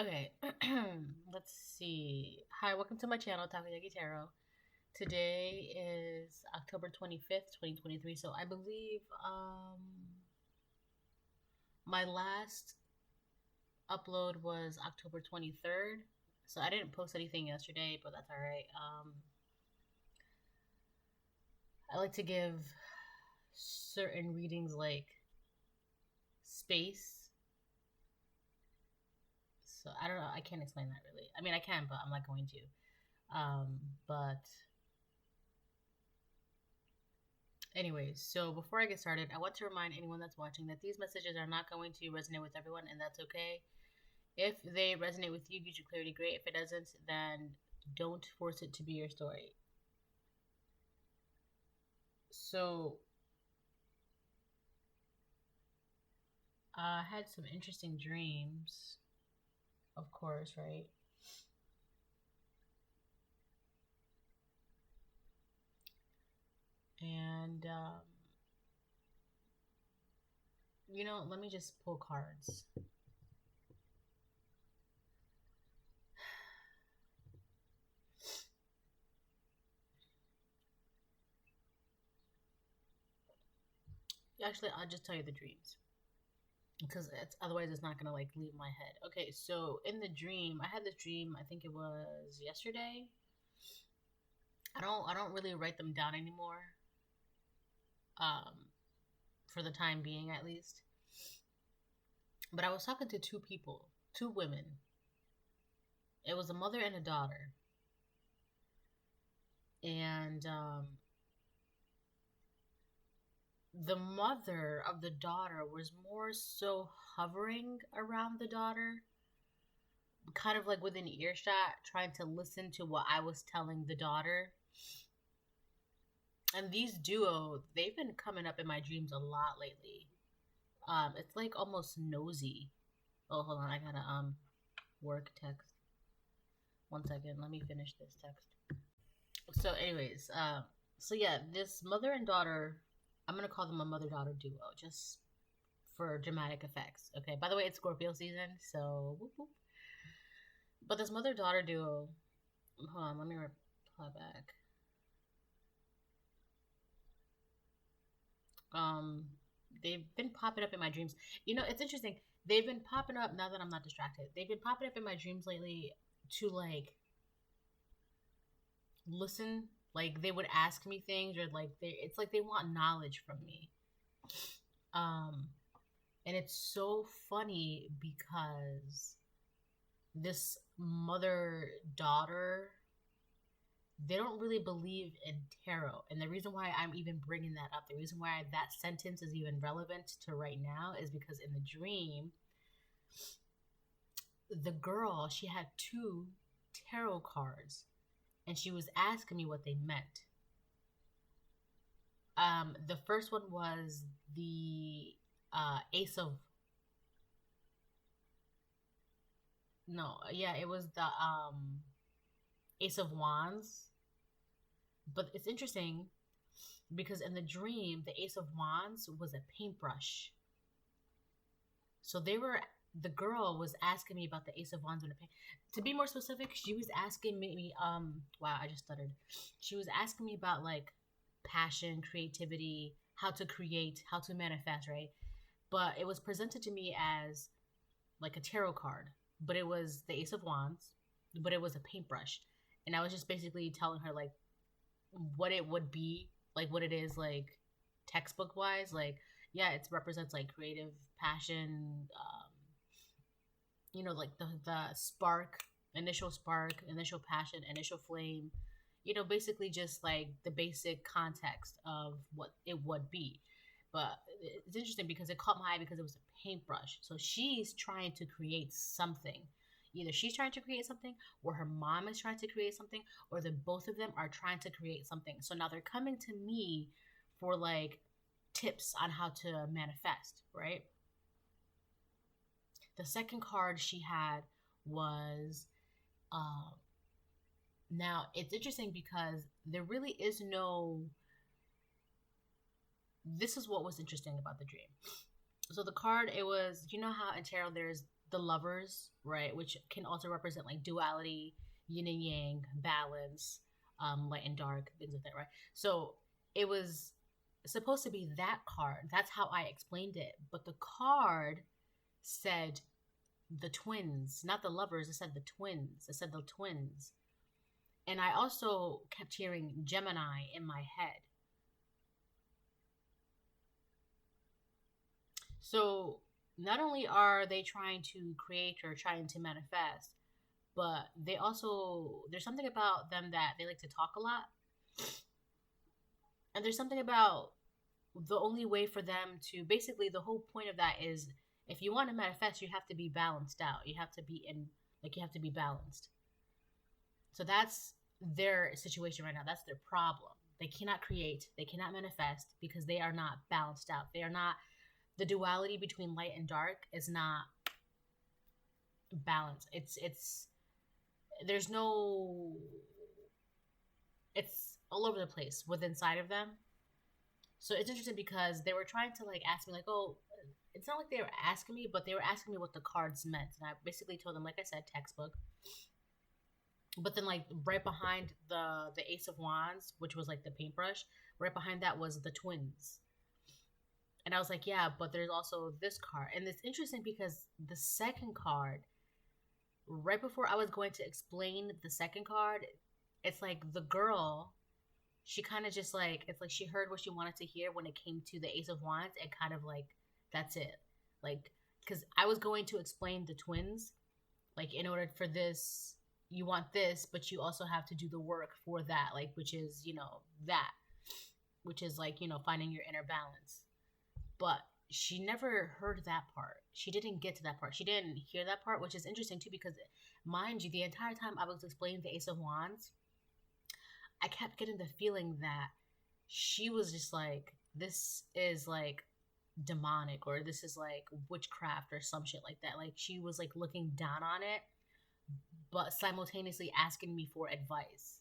Okay, let's see. Hi, welcome to my channel, Takoyaki Tarot. Today is October 25th, 2023. So I believe my last upload was October 23rd. So I didn't post anything yesterday, but that's all right. I like to give certain readings like space. So I don't know, I can't explain that really. I mean, I can, but I'm not going to. But anyways, so before I get started, I want to remind anyone that's watching that these messages are not going to resonate with everyone, and that's okay. If they resonate with you, get your clarity, great. If it doesn't, then don't force it to be your story. So, I had some interesting dreams, of course, right? And, let me just pull cards. Actually, I'll just tell you the dreams because otherwise it's not gonna like leave my head. Okay, so in the dream, I had this dream. I think it was yesterday. I don't really write them down anymore. Um, for the time being, at least. But I was talking to two people, two women. It was a mother and a daughter, and the mother of the daughter was more so hovering around the daughter, kind of like within earshot, trying to listen to what I was telling the daughter. And these duo, they've been coming up in my dreams a lot lately. It's like almost nosy. Oh, hold on, I gotta work text. 1 second, let me finish this text. So, anyways, so yeah, this mother and daughter, I'm gonna call them a mother-daughter duo, just for dramatic effects. Okay. By the way, it's Scorpio season, so whoop, whoop. But this mother-daughter duo, hold on, let me reply back. They've been popping up in my dreams. It's interesting. They've been popping up now that I'm not distracted. They've been popping up in my dreams lately to like listen. Like they would ask me things, or like it's like they want knowledge from me. Um, and it's so funny because this mother daughter, they don't really believe in tarot. And the reason why I'm even bringing that up, the reason why that sentence is even relevant to right now is because in the dream, the girl, she had two tarot cards and she was asking me what they meant. The first one was the Ace of no, yeah, it was the Ace of Wands. But it's interesting because in the dream, the Ace of Wands was a paintbrush. So the girl was asking me about the Ace of Wands and a paint. To be more specific, she was asking me, wow, I just stuttered. She was asking me about like passion, creativity, how to create, how to manifest, right? But it was presented to me as like a tarot card, but it was the Ace of Wands, but it was a paintbrush. And I was just basically telling her like what it would be, like what it is, like textbook wise, like yeah, it represents like creative passion, like the spark, initial passion, initial flame, basically just like the basic context of what it would be. But it's interesting because it caught my eye because it was a paintbrush. So she's trying to create something. Either she's trying to create something, or her mom is trying to create something, or the both of them are trying to create something. So now they're coming to me for like tips on how to manifest, right? The second card she had was now it's interesting because there really is no, this is what was interesting about the dream. So the card, it was, how in tarot there's the lovers, right? Which can also represent like duality, yin and yang, balance, light and dark, things like that, right? So it was supposed to be that card. That's how I explained it. But the card said the twins, not the lovers. It said the twins. It said the twins. And I also kept hearing Gemini in my head. So not only are they trying to create or trying to manifest, but they also, there's something about them that they like to talk a lot. And there's something about the only way for them to, basically the whole point of that is, if you want to manifest, you have to be balanced out. You have to be in, like, you have to be balanced. So that's their situation right now. That's their problem. They cannot create, they cannot manifest because they are not balanced out. They are not, the duality between light and dark is not balanced. There's no, it's all over the place within inside of them. So it's interesting because they were trying to like ask me like, oh, it's not like they were asking me, but they were asking me what the cards meant. And I basically told them, like I said, textbook. But then like right behind the Ace of Wands, which was like the paintbrush, right behind that was the twins. And I was like, yeah, but there's also this card. And it's interesting because the second card, right before I was going to explain the second card, it's like the girl, she kind of just like, it's like she heard what she wanted to hear when it came to the Ace of Wands, and kind of like, that's it. Like, because I was going to explain the twins, like, in order for this, you want this, but you also have to do the work for that, like, which is, you know, that, which is like, you know, finding your inner balance. But she never heard that part. She didn't get to that part. She didn't hear that part, which is interesting too, because mind you, the entire time I was explaining the Ace of Wands, I kept getting the feeling that she was just like, this is like demonic, or this is like witchcraft or some shit like that. Like she was like looking down on it, but simultaneously asking me for advice.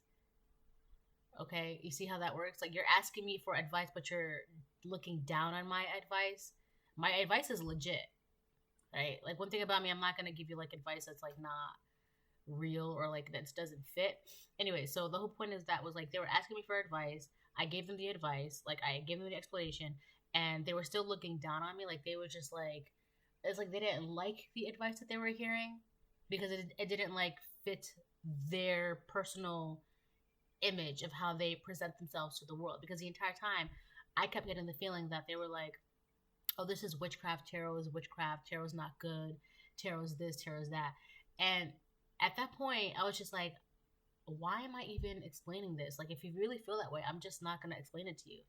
Okay, you see how that works? Like, you're asking me for advice, but you're looking down on my advice. My advice is legit, right? Like, one thing about me, I'm not going to give you like advice that's like not real or like that doesn't fit. Anyway, so the whole point is that was like, they were asking me for advice. I gave them the advice, like I gave them the explanation, and they were still looking down on me. Like, they were just like, it's like they didn't like the advice that they were hearing because it didn't like fit their personal image of how they present themselves to the world. Because the entire time I kept getting the feeling that they were like, oh, this is witchcraft, tarot is witchcraft, tarot's not good, tarot's this, tarot's that. And at that point I was just like, why am I even explaining this? Like, if you really feel that way, I'm just not going to explain it to you.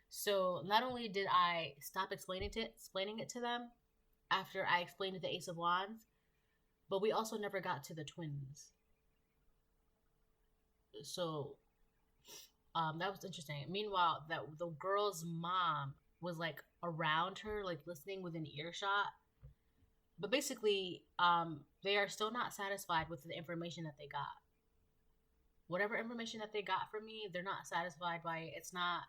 So not only did I stop explaining it to them after I explained the Ace of Wands, but we also never got to the twins. So that was interesting. Meanwhile, that the girl's mom was like around her, like listening within earshot. But basically, they are still not satisfied with the information that they got. Whatever information that they got from me, they're not satisfied by it. It's not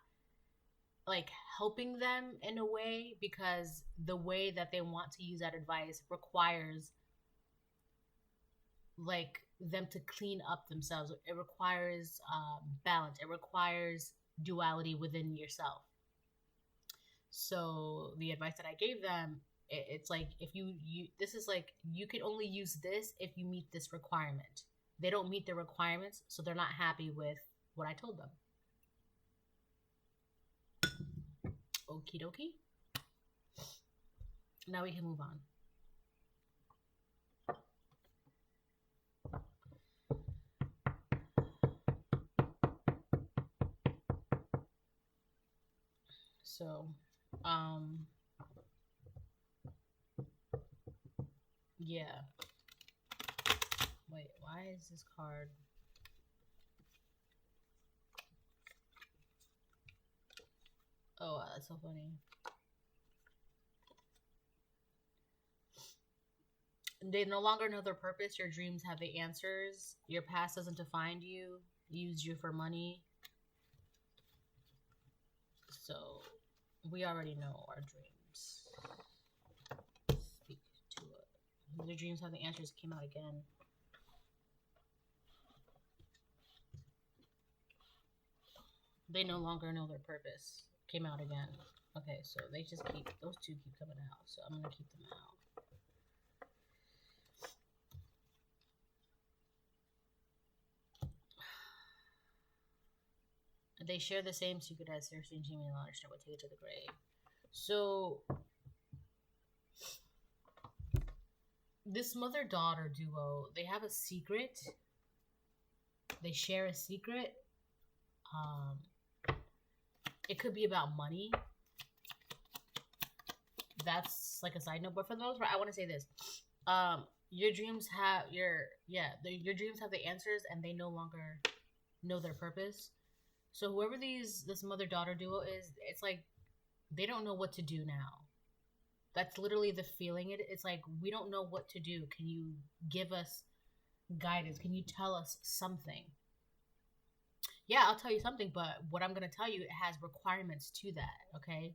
like helping them in a way, because the way that they want to use that advice requires like them to clean up themselves. It requires balance. It requires duality within yourself. So the advice that I gave them, it's like, if you this is like, you can only use this if you meet this requirement. They don't meet the requirements, so they're not happy with what I told them. Okie dokie. Now we can move on. So, yeah. Wait, why is this card? Oh, wow, that's so funny. They no longer know their purpose. Your dreams have the answers. Your past doesn't define you. Use you for money. So, we already know our dreams. Speak to it. Your dreams have the answers came out again. They no longer know their purpose. Came out again. Okay, so they just keep, those two keep coming out. So I'm going to keep them out. They share the same secret as Cersei and Jaime Lannister would take it to the grave. So this mother-daughter duo, they have a secret. They share a secret. It could be about money. That's like a side note, but for the most part, I want to say this. Your dreams have your dreams have the answers, and they no longer know their purpose. So whoever this mother-daughter duo is, it's like they don't know what to do now. That's literally the feeling. It's like, we don't know what to do. Can you give us guidance? Can you tell us something? Yeah, I'll tell you something, but what I'm going to tell you, it has requirements to that, okay?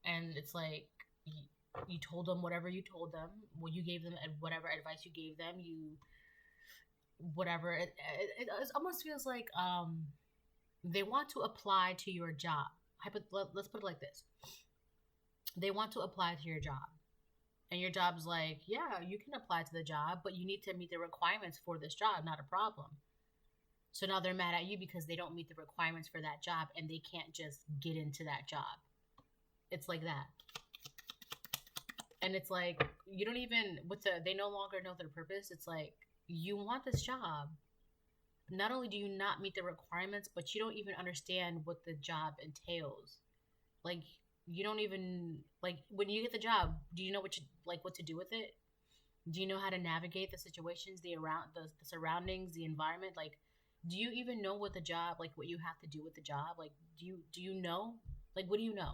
And it's like, you told them whatever you told them. Well, you gave them whatever advice you gave them. Whatever. It almost feels like they want to apply to your job. Let's put it like this. They want to apply to your job. And your job's like, yeah, you can apply to the job, but you need to meet the requirements for this job, not a problem. So now they're mad at you because they don't meet the requirements for that job, and they can't just get into that job. It's like that. And it's like, you don't even, they no longer know their purpose. It's like, you want this job. Not only do you not meet the requirements, but you don't even understand what the job entails. Like, you don't even, like, when you get the job, do you know what to do with it? Do you know how to navigate the situations, the surroundings, the environment? Like, do you even know what the job, like, what you have to do with the job? Like, do you know? Like, what do you know?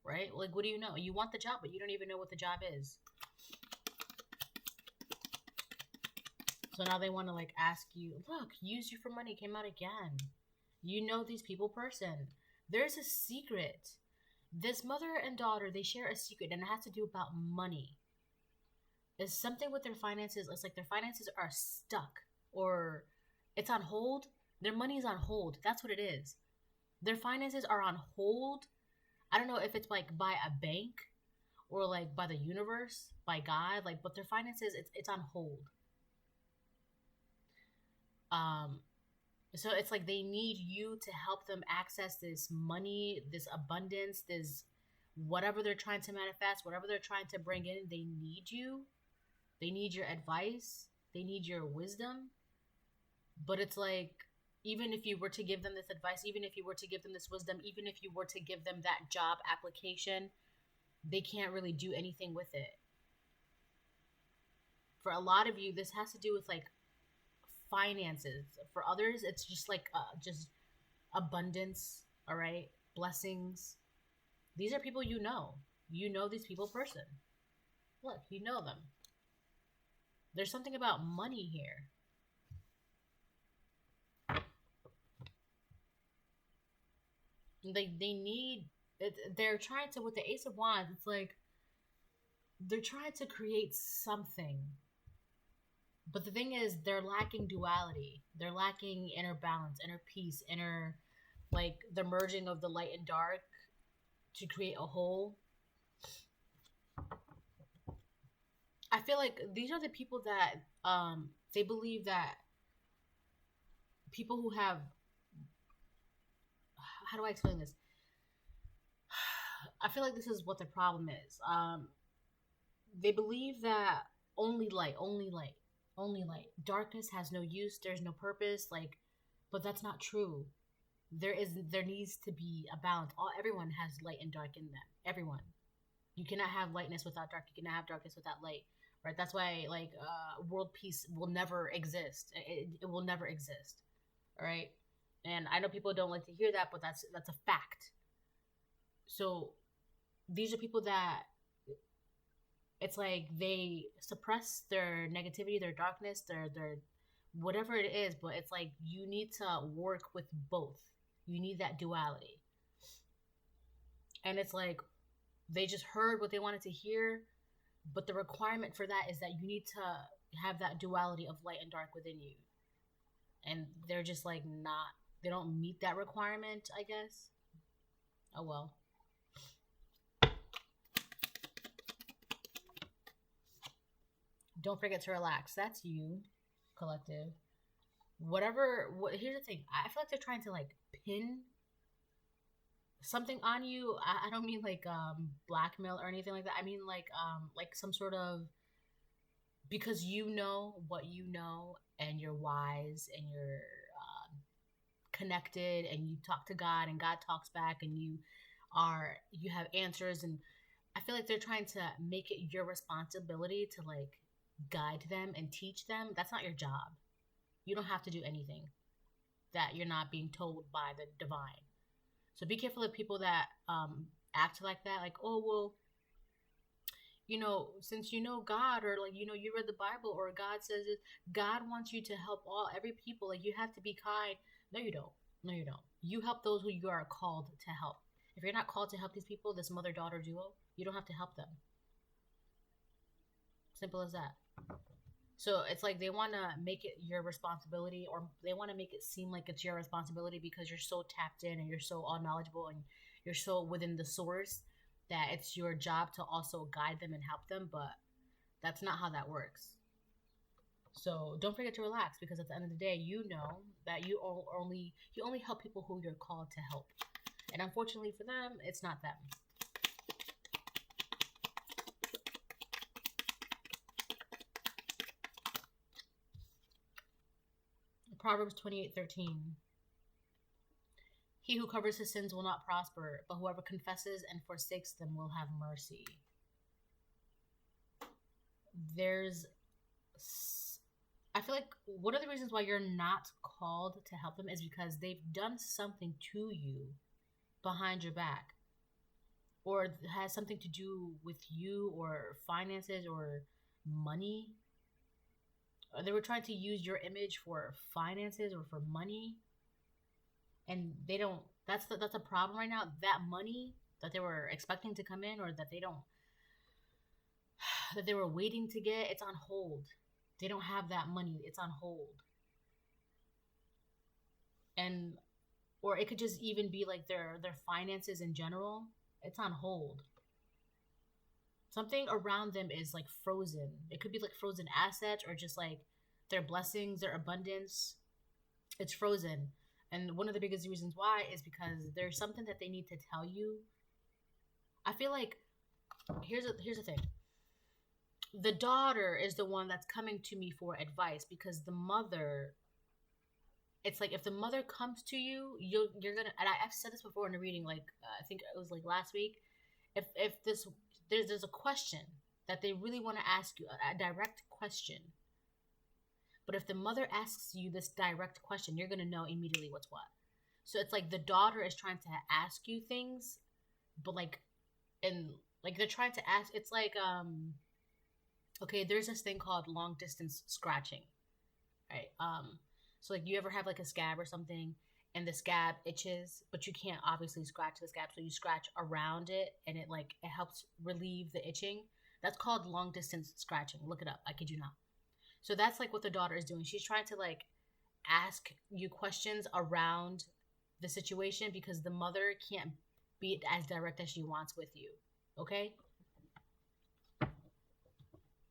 Right? Like, what do you know? You want the job, but you don't even know what the job is. So now they want to, like, ask you, look, use you for money came out again. You know these people person. There's a secret. This mother and daughter, they share a secret, and it has to do about money. It's something with their finances. It's like their finances are stuck, or it's on hold. Their money is on hold. That's what it is. Their finances are on hold. I don't know if it's like by a bank or like by the universe, by God, like, but their finances, it's on hold. So it's like they need you to help them access this money, this abundance, this whatever they're trying to manifest, whatever they're trying to bring in. They need you. They need your advice. They need your wisdom. But it's like, even if you were to give them this advice, even if you were to give them this wisdom, even if you were to give them that job application, they can't really do anything with it. For a lot of you, this has to do with like finances. For others, it's just like just abundance, all right? Blessings. These are people you know. You know these people person. Look, you know them. There's something about money here. They need, they're trying to, with the Ace of Wands, it's like they're trying to create something. But the thing is, they're lacking duality. They're lacking inner balance, inner peace, inner, like, the merging of the light and dark to create a whole. I feel like these are the people that, they believe that people who have, how do I explain this? I feel like this is what the problem is. They believe that only light. Darkness has no use. There's no purpose. Like, but that's not true. There needs to be a balance. Everyone has light and dark in them. Everyone. You cannot have lightness without dark. You cannot have darkness without light. Right? That's why, like, world peace will never exist. It will never exist. All right? And I know people don't like to hear that, but that's a fact. So these are people that, it's like they suppress their negativity, their darkness, their whatever it is, but it's like you need to work with both. You need that duality. And it's like they just heard what they wanted to hear, But the requirement for that is that you need to have that duality of light and dark within you. And they're just like not, they don't meet that requirement, I guess. Oh well. Don't forget to relax. That's you, collective. Here's the thing. I feel like they're trying to like pin something on you. I don't mean like blackmail or anything like that. I mean like some sort of, because you know what you know and you're wise and you're connected and you talk to God and God talks back and you have answers, and I feel like they're trying to make it your responsibility to like guide them and teach them. That's not your job. You don't have to do anything that you're not being told by the divine. So be careful of people that act like that, like, oh well, you know, since you know God, or like, you know, you read the Bible, or God says it, God wants you to help every people, like you have to be kind. No, you don't. No, you don't. You help those who you are called to help. If you're not called to help these people, this mother-daughter duo, you don't have to help them. Simple as that. So it's like they want to make it your responsibility, or they want to make it seem like it's your responsibility because you're so tapped in and you're so all knowledgeable and you're so within the source that it's your job to also guide them and help them. But that's not how that works. So don't forget to relax, because at the end of the day, you know that you only help people who you're called to help. And unfortunately for them, it's not them. Proverbs 28:13. He who covers his sins will not prosper, but whoever confesses and forsakes them will have mercy. I feel like one of the reasons why you're not called to help them is because they've done something to you behind your back, or has something to do with you or finances or money. Or they were trying to use your image for finances or for money, and they don't. That's a problem right now. That money that they were expecting to come in, or that they were waiting to get, it's on hold. They don't have that money. It's on hold. And or it could just even be like their finances in general. It's on hold. Something around them is like frozen. It could be like frozen assets, or just like their blessings, their abundance. It's frozen. And one of the biggest reasons why is because there's something that they need to tell you. I feel like here's the thing. The daughter is the one that's coming to me for advice, because the mother, it's like if the mother comes to you, you're gonna, and I've said this before in a reading, like I think it was like last week. If there's a question that they really want to ask you, a direct question. But if the mother asks you this direct question, you're gonna know immediately what's what. So it's like the daughter is trying to ask you things, but like, and like they're trying to ask. It's like okay, there's this thing called long distance scratching, right? So like you ever have like a scab or something, and the scab itches, but you can't obviously scratch the scab, so you scratch around it, and it helps relieve the itching. That's called long distance scratching. Look it up. I kid you not. So that's like what the daughter is doing. She's trying to like ask you questions around the situation, because the mother can't be as direct as she wants with you. Okay?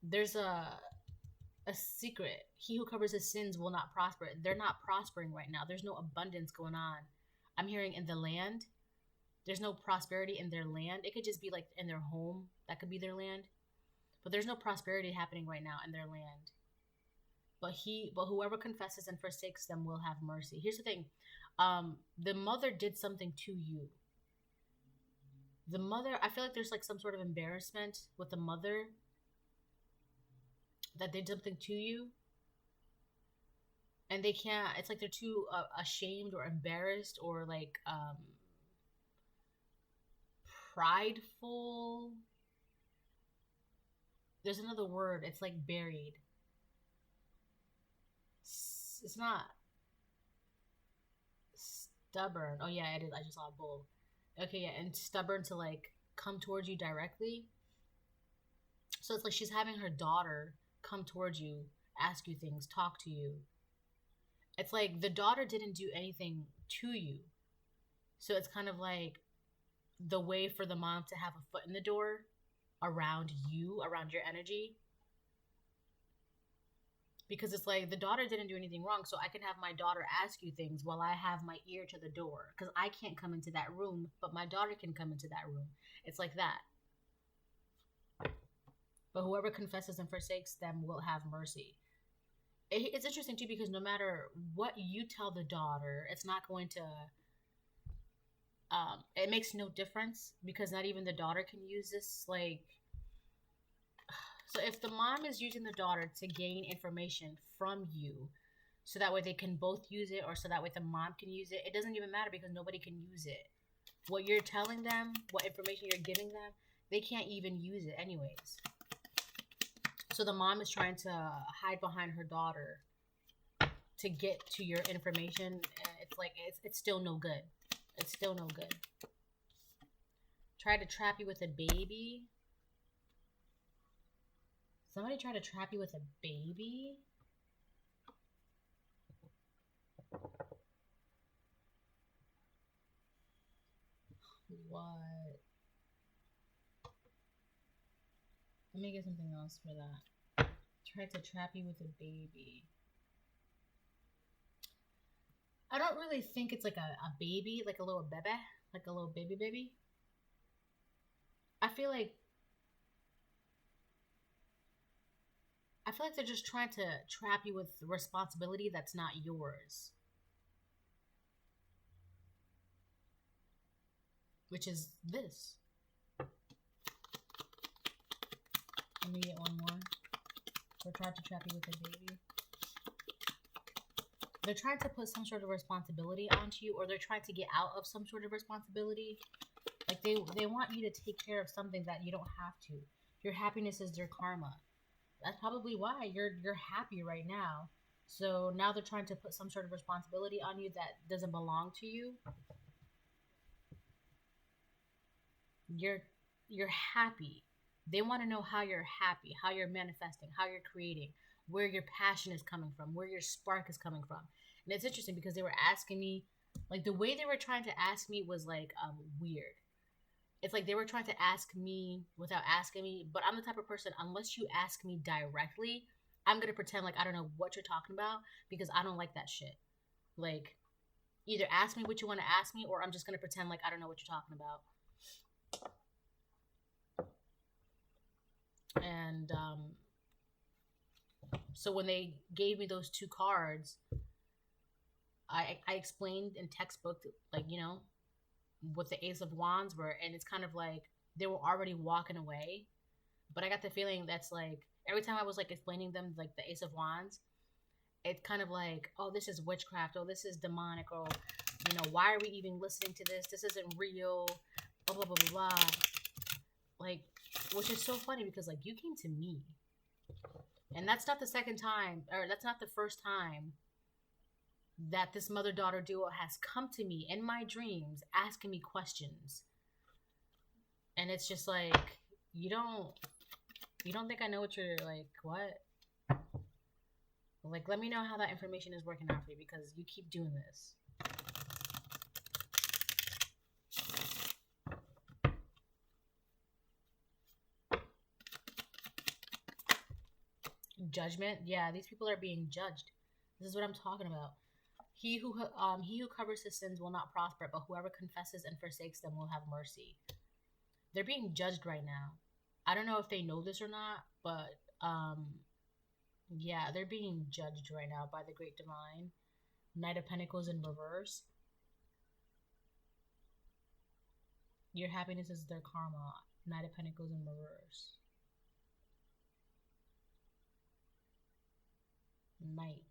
There's a secret. He who covers his sins will not prosper. They're not prospering right now. There's no abundance going on. I'm hearing in the land. There's no prosperity in their land. It could just be like in their home. That could be their land. But there's no prosperity happening right now in their land. But whoever confesses and forsakes them will have mercy. Here's the thing. The mother did something to you. The mother, I feel like there's like some sort of embarrassment with the mother that they did something to you, and they can't, it's like they're too ashamed or embarrassed, or like prideful. There's another word. It's like buried. It's not stubborn. Oh yeah, it is. I just saw a bull. Okay, yeah, and stubborn to like come towards you directly. So it's like she's having her daughter come towards you, ask you things, talk to you. It's like the daughter didn't do anything to you. So it's kind of like the way for the mom to have a foot in the door around you, around your energy. Because it's like the daughter didn't do anything wrong, so I can have my daughter ask you things while I have my ear to the door. Because I can't come into that room, but my daughter can come into that room. It's like that. But whoever confesses and forsakes them will have mercy. It's interesting too, because no matter what you tell the daughter, it's not going to it makes no difference, because not even the daughter can use this. Like, so if the mom is using the daughter to gain information from you, so that way they can both use it, or so that way the mom can use it, it doesn't even matter, because nobody can use it. What you're telling them, what information you're giving them, they can't even use it anyways. So the mom is trying to hide behind her daughter to get to your information. It's like, it's still no good. It's still no good. Try to trap you with a baby. Somebody try to trap you with a baby? What? Let me get something else for that. Try to trap you with a baby. I don't really think it's like a baby, like a little bebe, like a little baby. I feel like they're just trying to trap you with responsibility that's not yours. Which is this. Let me get one more. They're trying to trap you with a baby. They're trying to put some sort of responsibility onto you, or they're trying to get out of some sort of responsibility. Like they want you to take care of something that you don't have to. Your happiness is their karma. That's probably why you're happy right now. So now they're trying to put some sort of responsibility on you that doesn't belong to you. You're happy. They want to know how you're happy, how you're manifesting, how you're creating, where your passion is coming from, where your spark is coming from. And it's interesting because they were asking me, like, the way they were trying to ask me was like weird. It's like they were trying to ask me without asking me, but I'm the type of person, unless you ask me directly, I'm gonna pretend like I don't know what you're talking about, because I don't like that shit. Like, either ask me what you want to ask me, or I'm just gonna pretend like I don't know what you're talking about. And so when they gave me those two cards, I explained in textbook, like, you know, what the Ace of Wands were, and it's kind of like they were already walking away. But I got the feeling that's like, every time I was like explaining them like the Ace of Wands, it's kind of like, oh, this is witchcraft, oh, this is demonic, or, you know, why are we even listening to this? This isn't real, blah, blah, blah, blah, blah. Like, which is so funny, because like, you came to me, and that's not the second time, or that's not the first time that this mother-daughter duo has come to me in my dreams asking me questions. And it's just like, you don't think I know what you're like, what? Like, let me know how that information is working out for you, because you keep doing this. Judgment. Yeah, these people are being judged. This is what I'm talking about. He who covers his sins will not prosper, but whoever confesses and forsakes them will have mercy. They're being judged right now. I don't know if they know this or not, but yeah, they're being judged right now by the Great Divine. Knight of Pentacles in reverse. Your happiness is their karma. Knight of Pentacles in reverse. Knight.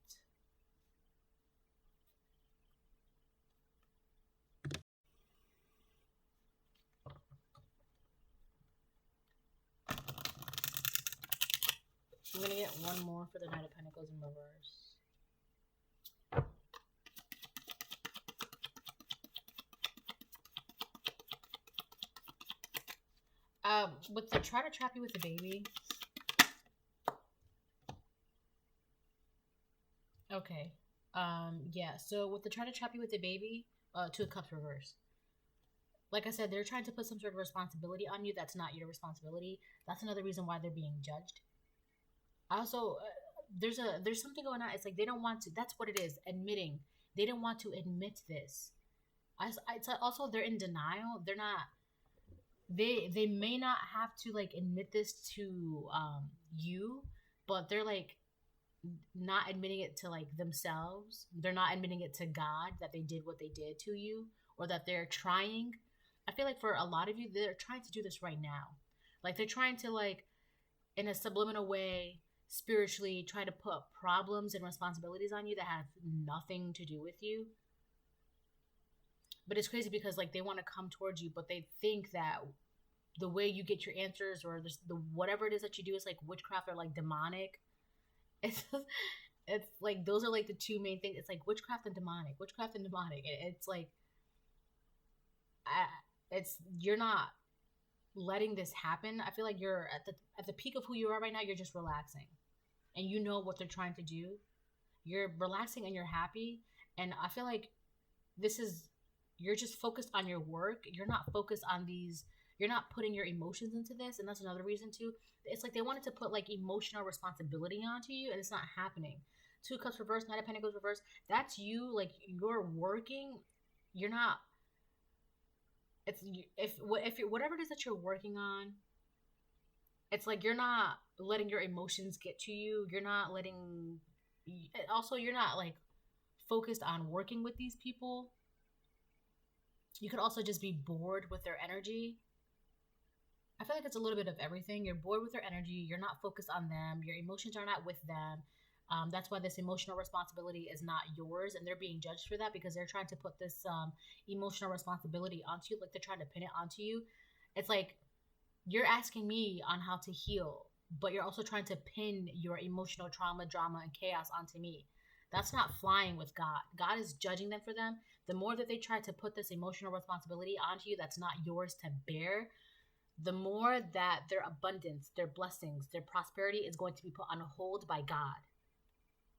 I'm gonna get one more for the Knight of Pentacles in reverse. With the try to trap you with the baby, Okay. Yeah. So with the trying to trap you with the baby, Two of Cups reverse. Like I said, they're trying to put some sort of responsibility on you that's not your responsibility. That's another reason why they're being judged. Also, there's something going on. It's like they don't want to. That's what it is. Admitting they don't want to admit this. It's also they're in denial. They're not. They may not have to like admit this to you, but they're like not admitting it to like themselves. They're not admitting it to God that they did what they did to you, or that they're trying. I feel like for a lot of you, they're trying to do this right now. Like they're trying to like in a subliminal way spiritually try to put problems and responsibilities on you that have nothing to do with you. But it's crazy because like they want to come towards you, but they think that the way you get your answers or the whatever it is that you do is like witchcraft or like demonic. It's it's like those are like the two main things. It's like witchcraft and demonic, witchcraft and demonic. It's like I, it's you're not letting this happen. I feel like you're at the peak of who you are right now. You're just relaxing, and you know what they're trying to do. You're relaxing and you're happy, and I feel like this is you're just focused on your work. You're not focused on these. You're not putting your emotions into this, and that's another reason too. It's like they wanted to put like emotional responsibility onto you, and it's not happening. Two Cups reverse, Knight of Pentacles reverse. That's you. Like you're working. You're not. It's if you're, whatever it is that you're working on. It's like you're not letting your emotions get to you. You're not letting. Also, you're not like focused on working with these people. You could also just be bored with their energy. I feel like it's a little bit of everything. You're bored with their energy. You're not focused on them. Your emotions are not with them. That's why this emotional responsibility is not yours, and they're being judged for that because they're trying to put this emotional responsibility onto you, like they're trying to pin it onto you. It's like you're asking me on how to heal, but you're also trying to pin your emotional trauma, drama, and chaos onto me. That's not flying with God. God is judging them for them. The more that they try to put this emotional responsibility onto you that's not yours to bear, the more that their abundance, their blessings, their prosperity is going to be put on hold by God.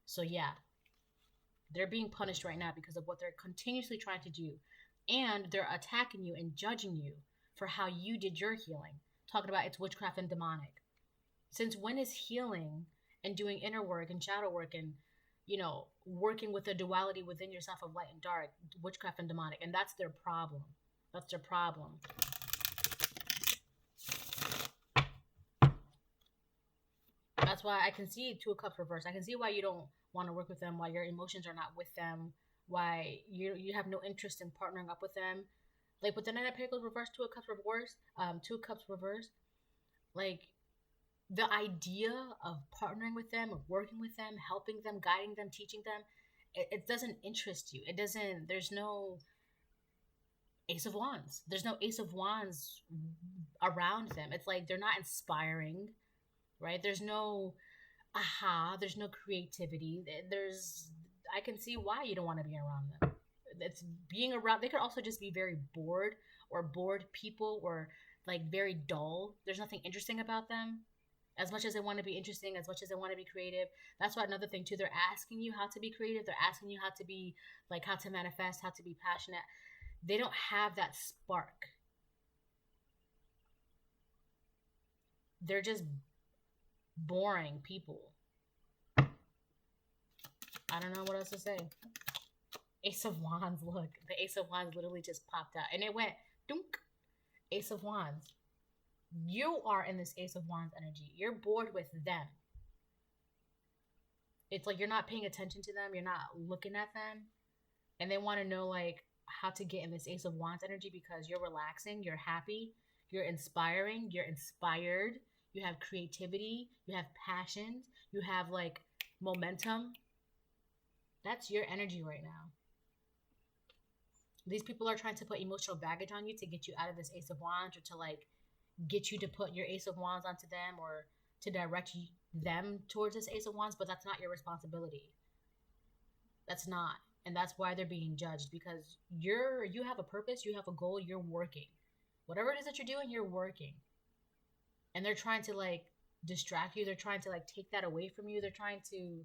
So yeah, they're being punished right now because of what they're continuously trying to do. And they're attacking you and judging you for how you did your healing. Talking about it's witchcraft and demonic. Since when is healing and doing inner work and shadow work and, working with the duality within yourself of light and dark, witchcraft and demonic? And that's their problem. That's their problem. That's why I can see Two of Cups reverse. I can see why you don't want to work with them, why your emotions are not with them, why you have no interest in partnering up with them. Like with the Knight of Pentacles reverse, Two of Cups reverse, like the idea of partnering with them, of working with them, helping them, guiding them, teaching them, it doesn't interest you. It doesn't, there's no Ace of Wands. There's no Ace of Wands around them. It's like they're not inspiring, right? There's no there's no creativity. I can see why you don't want to be around them. It's being around, they could also just be very bored or bored people or like very dull. There's nothing interesting about them. As much as they want to be interesting, as much as they want to be creative. That's why another thing too, they're asking you how to be creative. They're asking you how to be like, how to manifest, how to be passionate. They don't have that spark. They're just boring people. I don't know what else to say. Ace of Wands, look. The Ace of Wands literally just popped out. And it went, dunk. Ace of Wands. You are in this Ace of Wands energy. You're bored with them. It's like you're not paying attention to them. You're not looking at them. And they want to know like how to get in this Ace of Wands energy because you're relaxing. You're happy. You're inspiring. You're inspired. You have creativity. You have passions. You have like momentum. That's your energy right now. These people are trying to put emotional baggage on you to get you out of this Ace of Wands or to like get you to put your Ace of Wands onto them or to direct them towards this Ace of Wands, but that's not your responsibility. That's not. And that's why they're being judged because you have a purpose, you have a goal, you're working. Whatever it is that you're doing, you're working. And they're trying to like distract you. They're trying to like take that away from you. They're trying to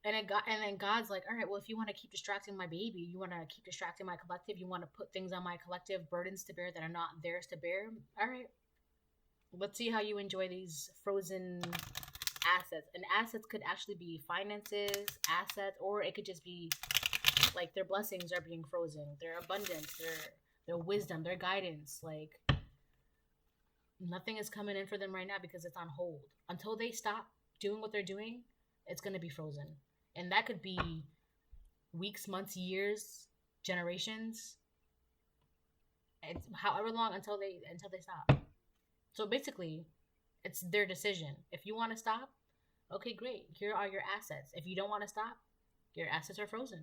And then God's like, all right, well, if you want to keep distracting my baby, you want to keep distracting my collective, you want to put things on my collective, burdens to bear that are not theirs to bear. All right, let's see how you enjoy these frozen assets. And assets could actually be finances, assets, or it could just be like their blessings are being frozen, their abundance, their wisdom, their guidance. Like nothing is coming in for them right now because it's on hold. Until they stop doing what they're doing, it's going to be frozen. And that could be weeks, months, years, generations. It's however long until they stop. So basically, it's their decision. If you want to stop, okay, great. Here are your assets. If you don't want to stop, your assets are frozen.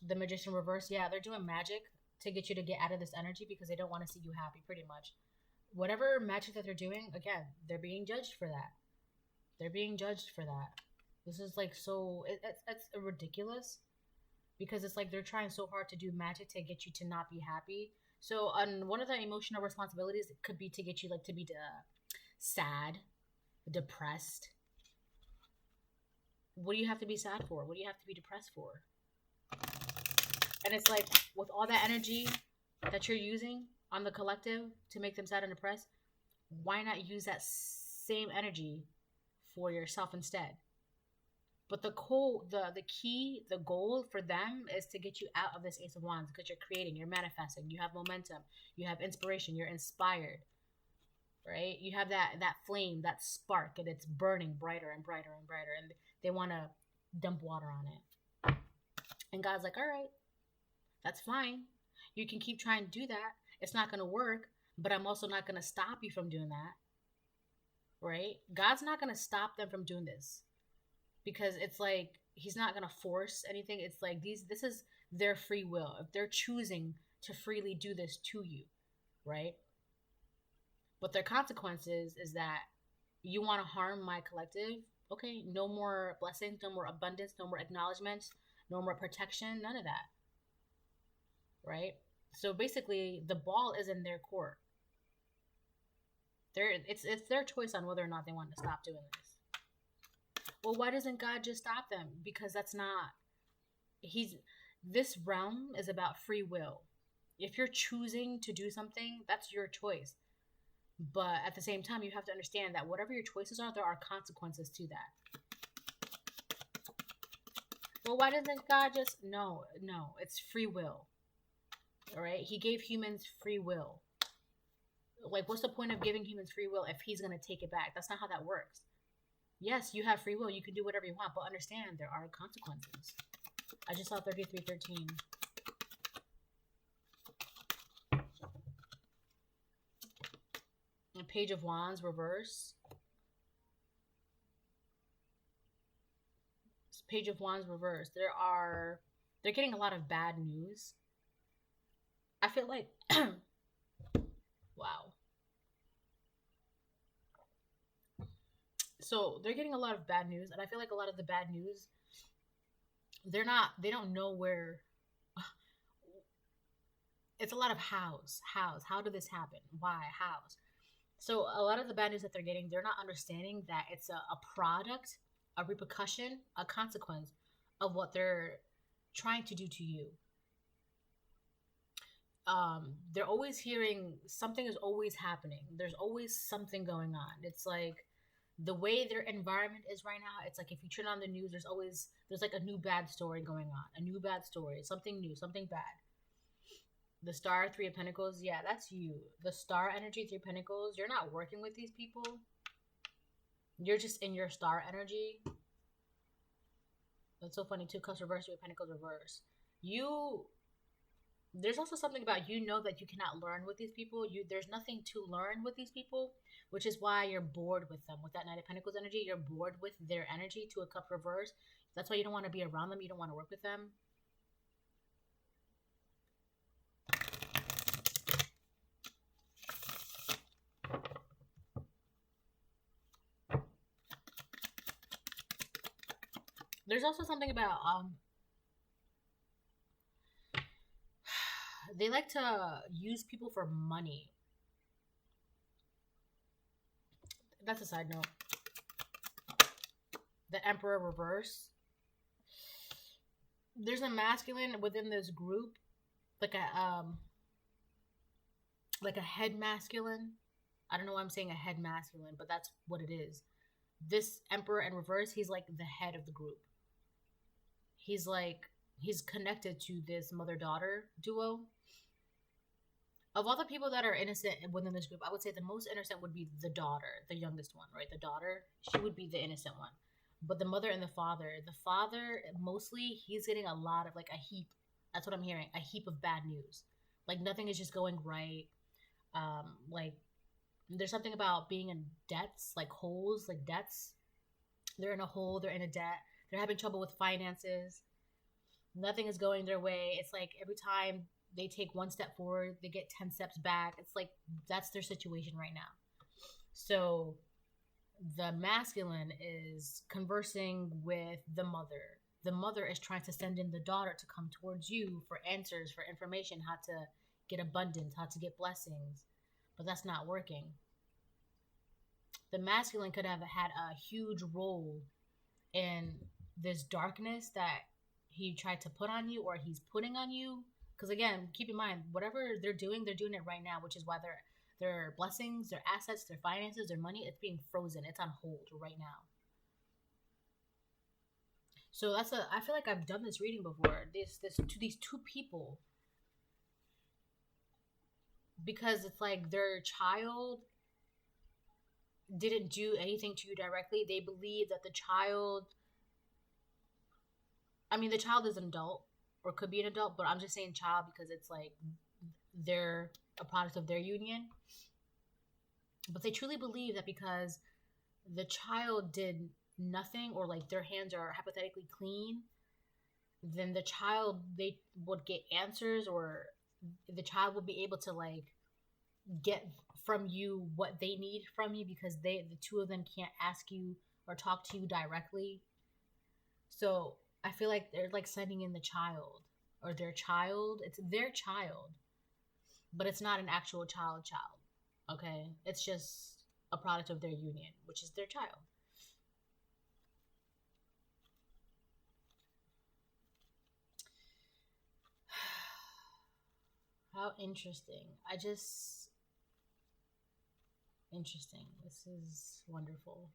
The Magician reverse, yeah, they're doing magic to get you to get out of this energy because they don't want to see you happy, pretty much. Whatever magic that they're doing, again, they're being judged for that. They're being judged for that. This is like so, it's ridiculous because it's like they're trying so hard to do magic to get you to not be happy. So on one of the emotional responsibilities, it could be to get you like to be sad, depressed. What do you have to be sad for? What do you have to be depressed for? And it's like, with all that energy that you're using on the collective to make them sad and depressed, why not use that same energy for yourself instead? But the key, the goal for them is to get you out of this Ace of Wands because you're creating, you're manifesting, you have momentum, you have inspiration, you're inspired, right? You have that flame, that spark, and it's burning brighter and brighter and brighter, and they want to dump water on it. And God's like, all right, that's fine. You can keep trying to do that. It's not going to work, but I'm also not going to stop you from doing that. Right? God's not going to stop them from doing this because it's like he's not going to force anything. It's like this is their free will. If they're choosing to freely do this to you, right? But their consequences is that you want to harm my collective. Okay, no more blessings, no more abundance, no more acknowledgement, no more protection, none of that. Right? So basically, the ball is in their court. It's their choice on whether or not they want to stop doing this. Well, why doesn't God just stop them? Because this realm is about free will. If you're choosing to do something, that's your choice. But at the same time, you have to understand that whatever your choices are, there are consequences to that. Well, why doesn't God just... No, it's free will. All right, he gave humans free will. Like, what's the point of giving humans free will if he's going to take it back? That's not how that works. Yes, you have free will. You can do whatever you want, but understand there are consequences. I just saw 3313. A Page of Wands reverse. Page of Wands reverse. They're getting a lot of bad news. I feel like, wow. So they're getting a lot of bad news, and I feel like a lot of the bad news, they don't know where. It's a lot of hows. How did this happen? Why? Hows? So a lot of the bad news that they're getting, they're not understanding that it's a product, a repercussion, a consequence of what they're trying to do to you. They're always hearing something is always happening. There's always something going on. It's like the way their environment is right now. It's like if you turn on the news, there's like a new bad story going on. A new bad story. Something new. Something bad. The Star, Three of Pentacles. Yeah, that's you. The Star energy, Three of Pentacles. You're not working with these people. You're just in your Star energy. That's so funny. Two Cups reverse, Three of Pentacles reverse. There's also something about you know that you cannot learn with these people. There's nothing to learn with these people, which is why you're bored with them. With that Knight of Pentacles energy, you're bored with their energy. Two of Cups reverse. That's why you don't want to be around them. You don't want to work with them. There's also something about They like to use people for money. That's a side note. The Emperor reverse. There's a masculine within this group, like a head masculine. I don't know why I'm saying a head masculine, but that's what it is. This Emperor in reverse, he's like the head of the group. He's connected to this mother-daughter duo. Of all the people that are innocent within this group, I would say the most innocent would be the daughter, the youngest one, right? The daughter, she would be the innocent one. But the mother and the father mostly, he's getting a lot of, like, a heap. That's what I'm hearing. A heap of bad news. Like, nothing is just going right. Like, there's something about being in debts, like holes, like debts. They're in a hole, they're in a debt. They're having trouble with finances. Nothing is going their way. It's like every time they take one step forward, they get 10 steps back. It's like that's their situation right now. So the masculine is conversing with the mother. The mother is trying to send in the daughter to come towards you for answers, for information, how to get abundance, how to get blessings. But that's not working. The masculine could have had a huge role in this darkness that he tried to put on you, or he's putting on you. Because again, keep in mind, whatever they're doing it right now, which is why their blessings, their assets, their finances, their money, it's being frozen. It's on hold right now. So I feel like I've done this reading before. These two people, because it's like their child didn't do anything to you directly. They believe that the child is an adult, or could be an adult, but I'm just saying child because it's like they're a product of their union. But they truly believe that because the child did nothing, or like their hands are hypothetically clean, then they would get answers, or the child will be able to like get from you what they need from you, because the two of them can't ask you or talk to you directly. So I feel like they're like sending in the child, or their child. It's their child, but it's not an actual child. Okay? It's just a product of their union, which is their child. How interesting. Interesting. This is wonderful.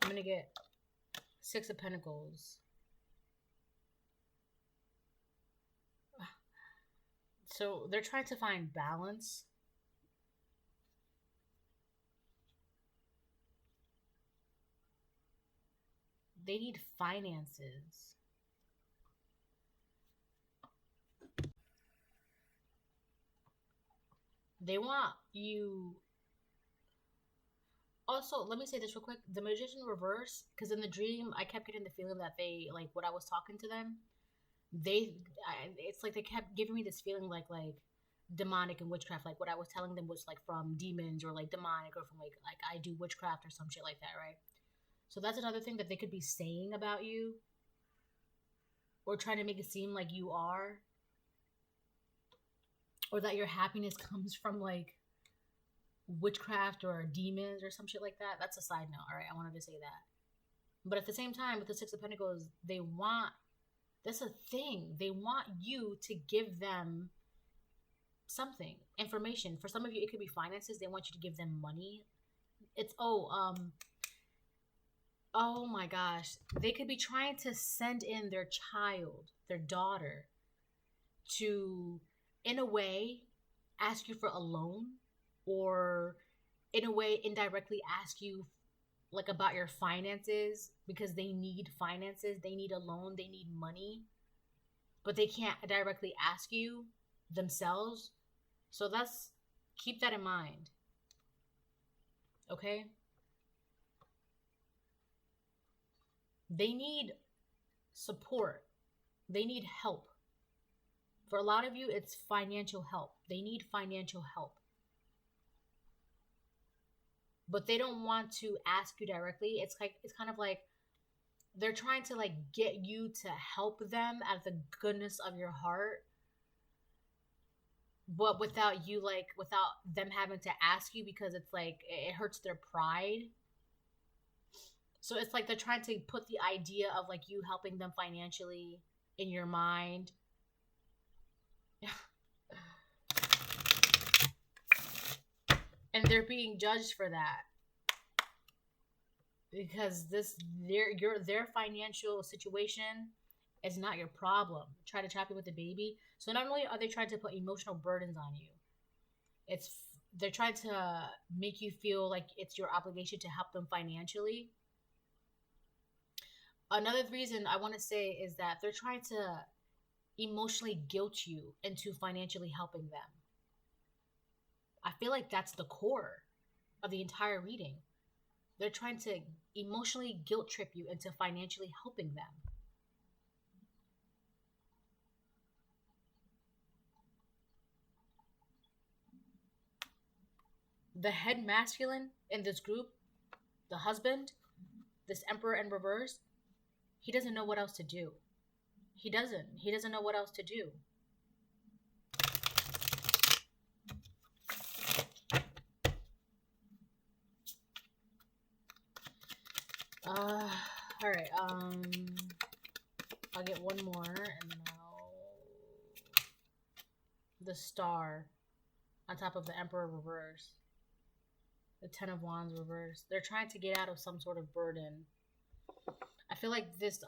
I'm going to get 6 of Pentacles. So they're trying to find balance. They need finances. They want you. Also, let me say this real quick. The Magician reverse, because in the dream, I kept getting the feeling that they, like, when I was talking to them, it's like they kept giving me this feeling like demonic and witchcraft. Like what I was telling them was like from demons, or like demonic, or from like I do witchcraft or some shit like that, right? So that's another thing that they could be saying about you, or trying to make it seem like you are, or that your happiness comes from like witchcraft or demons or some shit like that. That's a side note. All right, I wanted to say that. But at the same time, with the 6 of Pentacles, that's a thing. They want you to give them something, information. For some of you, it could be finances. They want you to give them money. It's oh my gosh. They could be trying to send in their child, their daughter, to, in a way, ask you for a loan, or in a way indirectly ask you like about your finances, because they need finances, they need a loan, they need money, but they can't directly ask you themselves. So that's, keep that in mind. Okay? They need support. They need help. For a lot of you, it's financial help. They need financial help. But they don't want to ask you directly. It's kind of like they're trying to like get you to help them out of the goodness of your heart, but without them having to ask you, because it's like it hurts their pride. So it's like they're trying to put the idea of like you helping them financially in your mind. And they're being judged for that, because their financial situation is not your problem. Try to trap you with the baby. So not only are they trying to put emotional burdens on you, they're trying to make you feel like it's your obligation to help them financially. Another reason I want to say is that they're trying to emotionally guilt you into financially helping them. I feel like that's the core of the entire reading. They're trying to emotionally guilt trip you into financially helping them. The head masculine in this group, the husband, this emperor in reverse, he doesn't know what else to do. He doesn't know what else to do. All right. I'll get one more, and then the star on top of the emperor reverse, the 10 of wands reverse. They're trying to get out of some sort of burden. I feel like this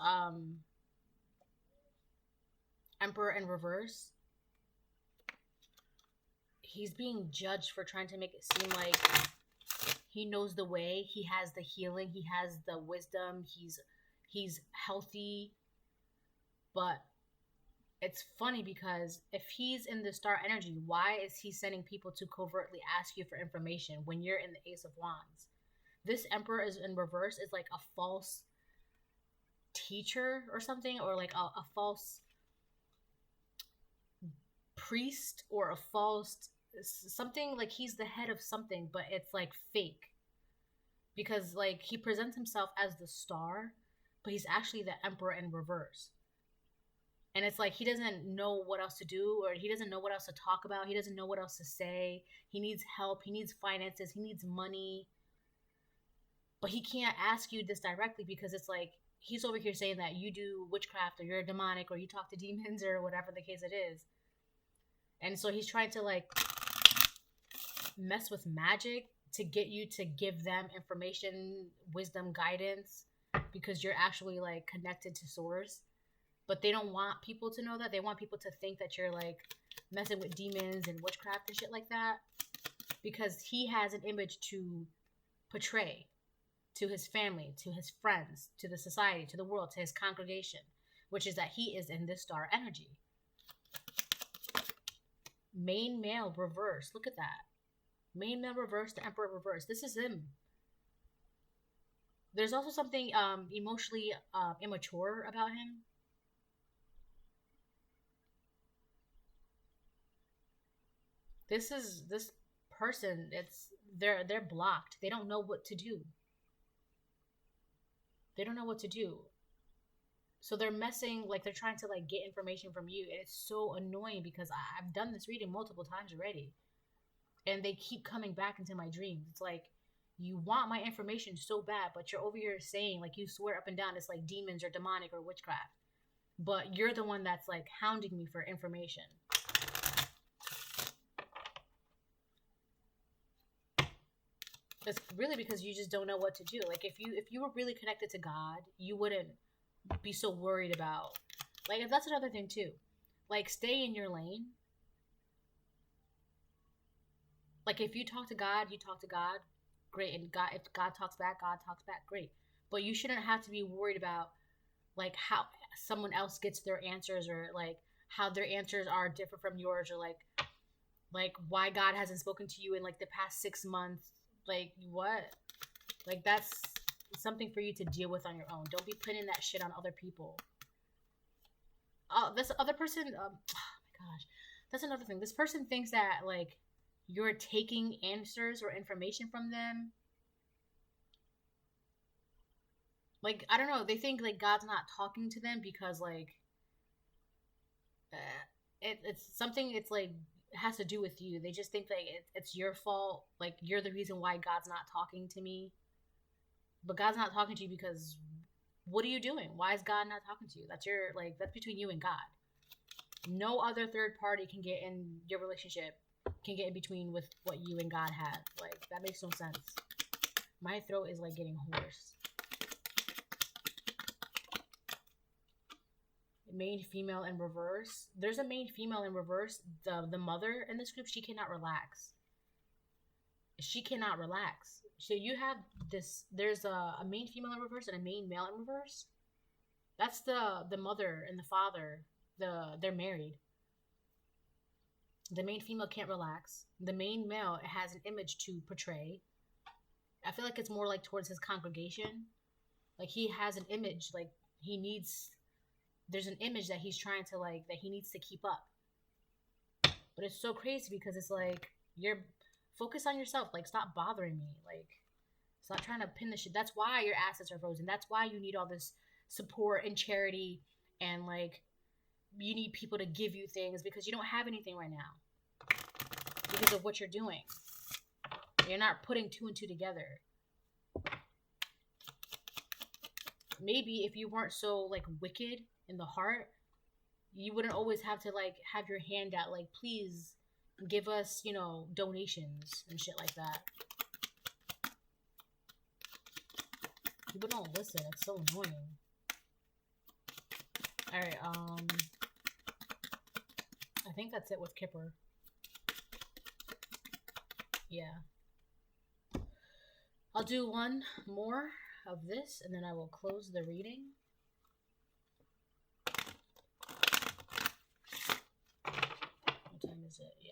emperor in reverse, he's being judged for trying to make it seem like he knows the way, he has the healing, he has the wisdom, he's healthy. But it's funny, because if he's in the star energy, why is he sending people to covertly ask you for information when you're in the Ace of Wands? This emperor is in reverse is like a false teacher or something, or like a false priest, or a false something. Like he's the head of something, but it's like fake, because like he presents himself as the star, but he's actually the emperor in reverse. And it's like he doesn't know what else to do, or he doesn't know what else to talk about, he doesn't know what else to say. He needs help, he needs finances, he needs money, but he can't ask you this directly, because it's like he's over here saying that you do witchcraft, or you're demonic, or you talk to demons, or whatever the case it is. And so he's trying to like mess with magic to get you to give them information, wisdom, guidance, because you're actually like connected to source. But they don't want people to know that. They want people to think that you're like messing with demons and witchcraft and shit like that, because he has an image to portray to his family, to his friends, to the society, to the world, to his congregation, which is that he is in this star energy. Main male reverse. Look at that. Main male reverse, the emperor reverse. This is him. There's also something emotionally immature about him. This person, they're blocked. They don't know what to do. They don't know what to do. So they're messing, like they're trying to like get information from you. And it's so annoying, because I've done this reading multiple times already, and they keep coming back into my dreams. It's like, you want my information so bad, but you're over here saying, like, you swear up and down it's like demons or demonic or witchcraft, but you're the one that's like hounding me for information. It's really because you just don't know what to do. Like if you were really connected to God, you wouldn't be so worried about, like, that's another thing too. Like, stay in your lane. Like, if you talk to God, you talk to God, great. And God, if God talks back, great. But you shouldn't have to be worried about like how someone else gets their answers, or like how their answers are different from yours, or like Like, why God hasn't spoken to you in like the past 6 months. Like, what? Like, that's something for you to deal with on your own. Don't be putting that shit on other people. This other person, oh my gosh, that's another thing. This person thinks that like you're taking answers or information from them. Like, I don't know. They think like God's not talking to them because like it's something. It's like it has to do with you. They just think like it's your fault. Like, you're the reason why God's not talking to me. But God's not talking to you because what are you doing? Why is God not talking to you? That's your like that's between you and God. No other third party can get in your relationship, can get in between with what you and God have. Like, that makes no sense. My throat is like getting hoarse. Main female in reverse. There's a main female in reverse. The mother in the script, she cannot relax. She cannot relax. So you have this. There's a main female in reverse and a main male in reverse. That's the mother and the father. They're married. The main female can't relax. The main male has an image to portray. I feel like it's more like towards his congregation. Like, he has an image. Like, he needs. There's an image that he's trying to like that he needs to keep up. But it's so crazy because it's like, you're focus on yourself. Like, stop bothering me. Like, stop trying to pin this shit. That's why your assets are frozen. That's why you need all this support and charity, and like you need people to give you things because you don't have anything right now because of what you're doing. You're not putting two and two together. Maybe if you weren't so like wicked in the heart, you wouldn't always have to like have your hand out like, please give us, donations and shit like that. People don't listen. It's so annoying. Alright, I think that's it with Kipper. Yeah. I'll do one more of this, and then I will close the reading. What time is it? Yeah.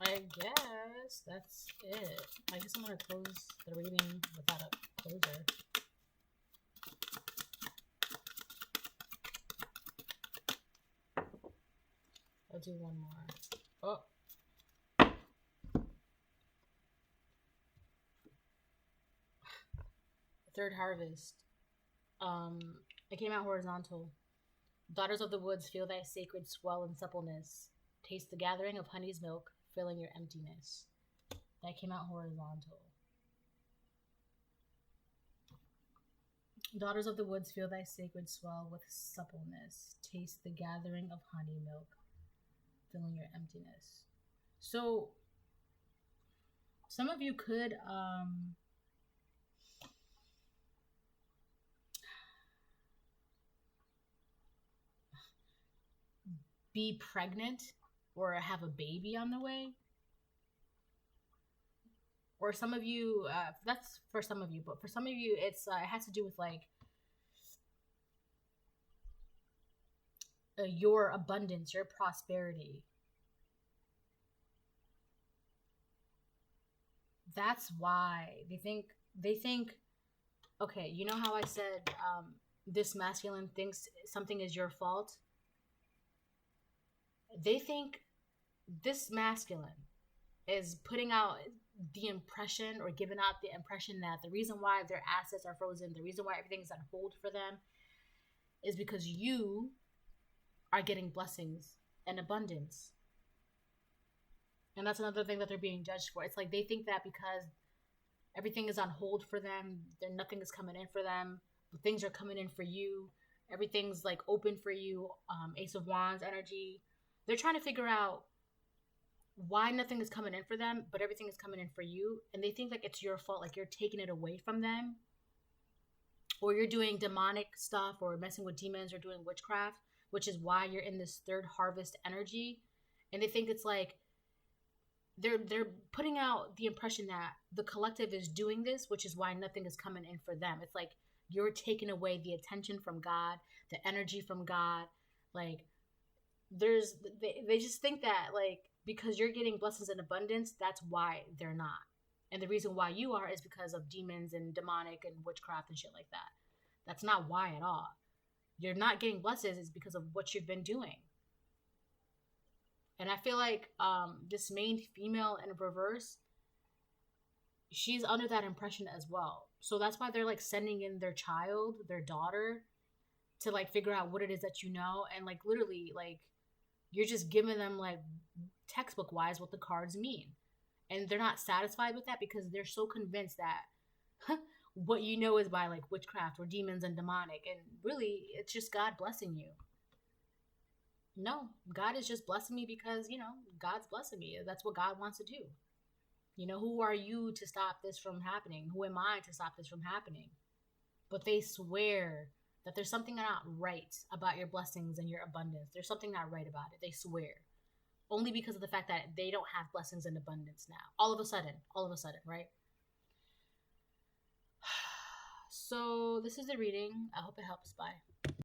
I guess that's it. I guess I'm gonna close the reading without a closer. I'll do one more. Oh. Third harvest. It came out horizontal. Daughters of the woods, feel thy sacred swell and suppleness. Taste the gathering of honey's milk, filling your emptiness. That came out horizontal. Daughters of the woods, feel thy sacred swell with suppleness. Taste the gathering of honey milk, filling your emptiness. So, some of you could, be pregnant or have a baby on the way. Or some of you, that's for some of you, but for some of you, it has to do with like your abundance, your prosperity. That's why they think, okay, you know how I said this masculine thinks something is your fault? They think this masculine is putting out the impression or giving out the impression that the reason why their assets are frozen, the reason why everything's on hold for them is because you are getting blessings and abundance. And that's another thing that they're being judged for. It's like they think that because everything is on hold for them, nothing is coming in for them, things are coming in for you. Everything's like open for you. Ace of Wands energy. They're trying to figure out why nothing is coming in for them, but everything is coming in for you. And they think like it's your fault, like you're taking it away from them. Or you're doing demonic stuff or messing with demons or doing witchcraft, which is why you're in this third harvest energy. And they think it's like they're putting out the impression that the collective is doing this, which is why nothing is coming in for them. It's like you're taking away the attention from God, the energy from God. Like they just think that like because you're getting blessings in abundance, that's why they're not. And the reason why you are is because of demons and demonic and witchcraft and shit like that. That's not why at all. You're not getting blessings is because of what you've been doing. And I feel like this main female in reverse, she's under that impression as well. So that's why they're like sending in their child, their daughter, to like figure out what it is that you know. And like literally like you're just giving them like textbook wise what the cards mean. And they're not satisfied with that because they're so convinced that what you know is by like witchcraft or demons and demonic. And really it's just God blessing you. No, God is just blessing me because, you know, God's blessing me. That's what God wants to do. You know, who are you to stop this from happening? Who am I to stop this from happening? But they swear that there's something not right about your blessings and your abundance. There's something not right about it. They swear. Only because of the fact that they don't have blessings and abundance now. All of a sudden, right? So this is the reading. I hope it helps. Bye.